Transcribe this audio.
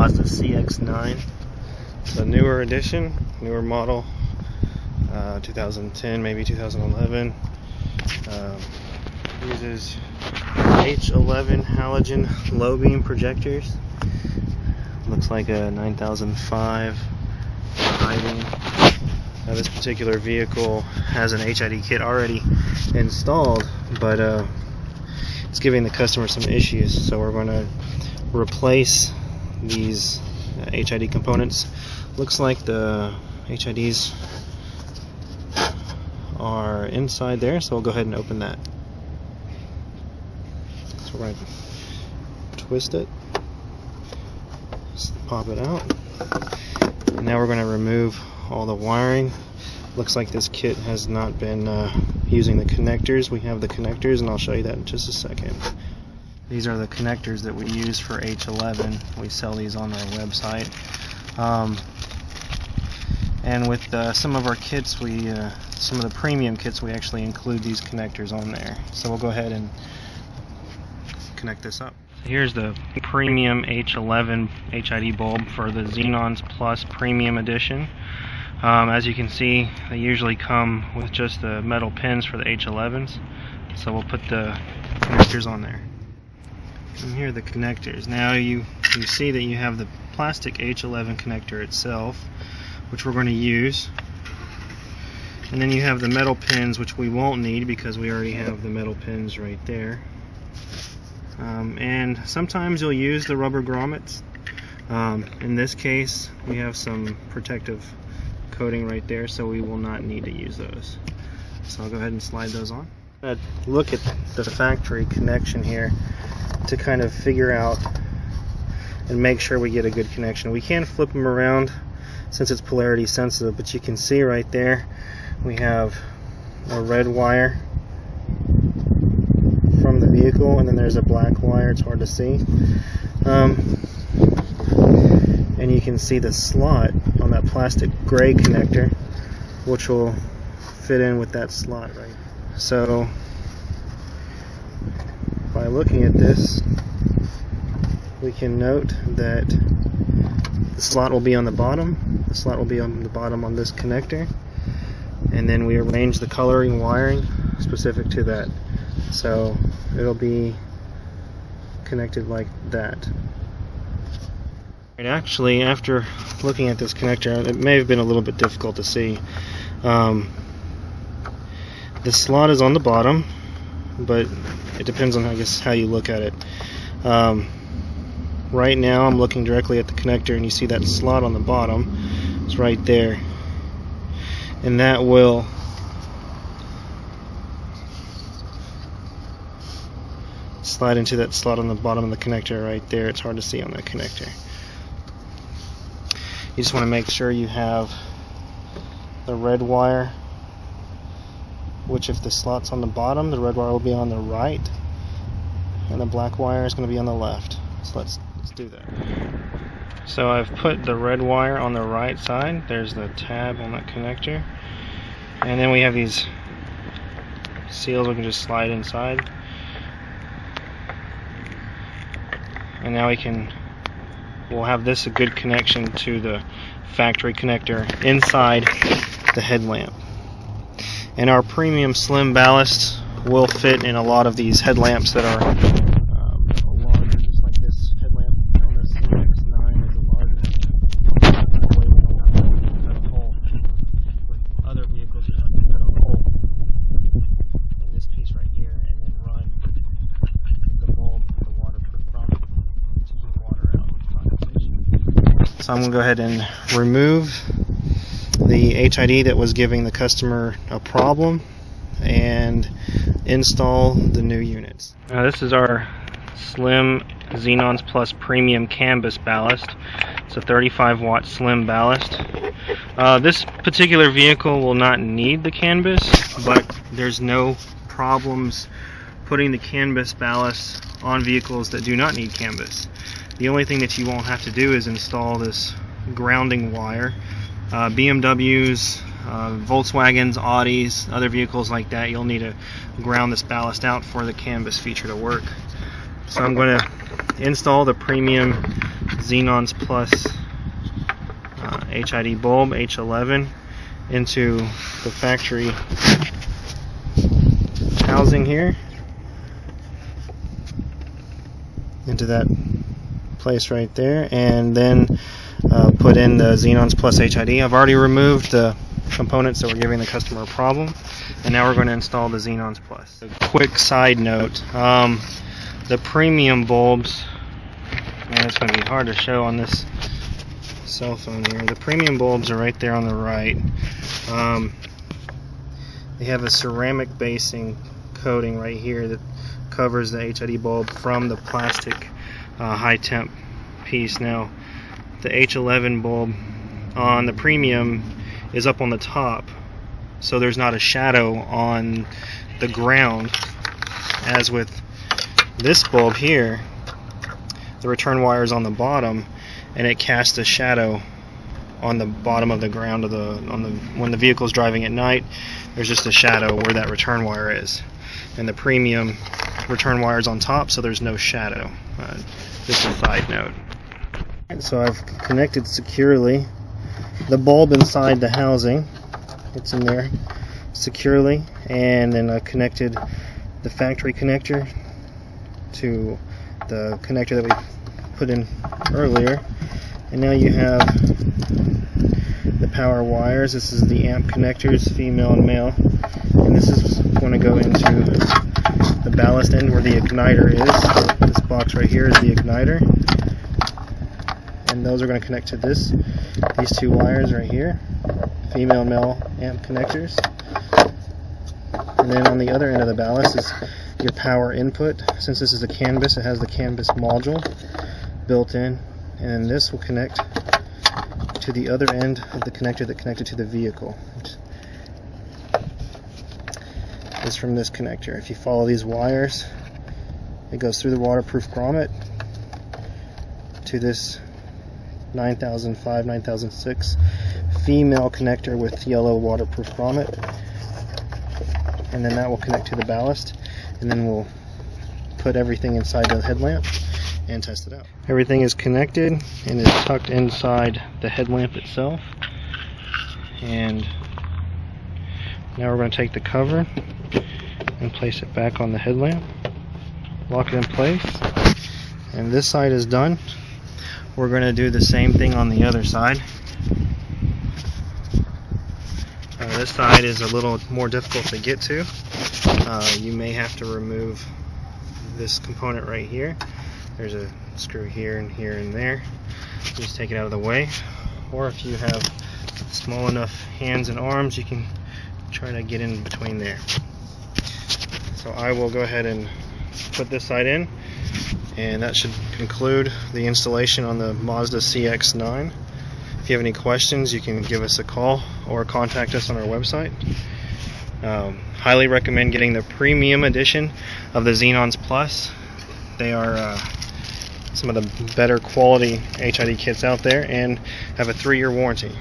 Mazda CX-9. It's a newer edition, newer model, 2010, maybe 2011. Uses H11 halogen low beam projectors. Looks like a 9005 high beam. Now this particular vehicle has an HID kit already installed, but it's giving the customer some issues, so we're going to replace these HID components. Looks like the HIDs are inside there, so we'll go ahead and open that. So we're going to twist it, just pop it out, and now we're going to remove all the wiring. Looks like this kit has not been using the connectors. We have the connectors, and I'll show you that in just a second. These are the connectors that we use for H11. We sell these on our website. And with some of our kits, some of the premium kits, we actually include these connectors on there. So we'll go ahead and connect this up. Here's the premium H11 HID bulb for the XenonsPLUS Premium Edition. As you can see, they usually come with just the metal pins for the H11s. So we'll put the connectors on there. And here are the connectors. Now you see that you have the plastic H11 connector itself, which we're going to use. And then you have the metal pins, which we won't need because we already have the metal pins right there. And sometimes you'll use the rubber grommets. In this case, we have some protective coating right there, so we will not need to use those. So I'll go ahead and slide those on. I'm going to look at the factory connection here to kind of figure out and make sure we get a good connection. We can flip them around since it's polarity sensitive, but you can see right there we have a red wire from the vehicle, and then there's a black wire. It's hard to see. And you can see the slot on that plastic gray connector, which will fit in with that slot right. So by looking at this, we can note that the slot will be on the bottom. The slot will be on the bottom on this connector, and then we arrange the coloring wiring specific to that. So it'll be connected like that. And actually, after looking at this connector, it may have been a little bit difficult to see. The slot is on the bottom, but it depends on, I guess, how you look at it. Right now I'm looking directly at the connector, and you see that slot on the bottom. It's right there, and that will slide into that slot on the bottom of the connector right there. It's hard to see on that connector. You just want to make sure you have the red wire, which if the slot's on the bottom, the red wire will be on the right, and the black wire is going to be on the left. So let's do that. So I've put the red wire on the right side. There's the tab on that connector, and then we have these seals we can just slide inside, and now we'll have this a good connection to the factory connector inside the headlamp. And our premium slim ballast will fit in a lot of these headlamps that are larger, just like this headlamp on the CX-9 is a larger headlamp. That way we don't have to cut a hole. With other vehicles, you have to cut a hole in this piece right here and then run the bulb, the waterproof product, to keep water out of condensation. So I'm going to go ahead and remove the HID that was giving the customer a problem and install the new units. Now this is our slim XenonsPLUS Premium Canvas ballast. It's a 35 watt slim ballast. This particular vehicle will not need the canvas, but there's no problems putting the canvas ballast on vehicles that do not need canvas. The only thing that you won't have to do is install this grounding wire. BMWs, Volkswagens, Audis, other vehicles like that, you'll need to ground this ballast out for the canvas feature to work. So I'm going to install the premium XenonsPLUS HID bulb, H11, into the factory housing here, into that place right there, and then put in the XenonsPLUS HID. I've already removed the components that were giving the customer a problem, and now we're going to install the XenonsPLUS. A quick side note, the premium bulbs, man, it's going to be hard to show on this cell phone here. The premium bulbs are right there on the right. They have a ceramic basing coating right here that covers the HID bulb from the plastic high temp piece. Now the H11 bulb on the premium is up on the top, so there's not a shadow on the ground, as with this bulb here. The return wire is on the bottom, and it casts a shadow on the bottom of the ground of when the vehicle is driving at night. There's just a shadow where that return wire is, and the premium return wire is on top, so there's no shadow. Just a side note. So I've connected securely the bulb inside the housing. It's in there securely, and then I've connected the factory connector to the connector that we put in earlier, and now you have the power wires. This is the amp connectors, female and male, and this is going to go into the ballast end where the igniter is. This box right here is the igniter, and those are going to connect to these two wires right here, female and male amp connectors. And then on the other end of the ballast is your power input. Since this is a CAN bus, it has the CAN bus module built in, and this will connect to the other end of the connector that connected to the vehicle. It's from this connector. If you follow these wires, it goes through the waterproof grommet to this 9005, 9006 female connector with yellow waterproof grommet, and then that will connect to the ballast, and then we'll put everything inside the headlamp and test it out. Everything is connected and is tucked inside the headlamp itself, and now we're going to take the cover and place it back on the headlamp, lock it in place, and this side is done. We're going to do the same thing on the other side. This side is a little more difficult to get to. You may have to remove this component right here. There's a screw here and there. Just take it out of the way. Or if you have small enough hands and arms, you can try to get in between there. So I will go ahead and put this side in, and that should conclude the installation on the Mazda CX-9. If you have any questions, you can give us a call or contact us on our website. Highly recommend getting the premium edition of the XenonsPLUS. They are some of the better quality HID kits out there and have a 3-year warranty.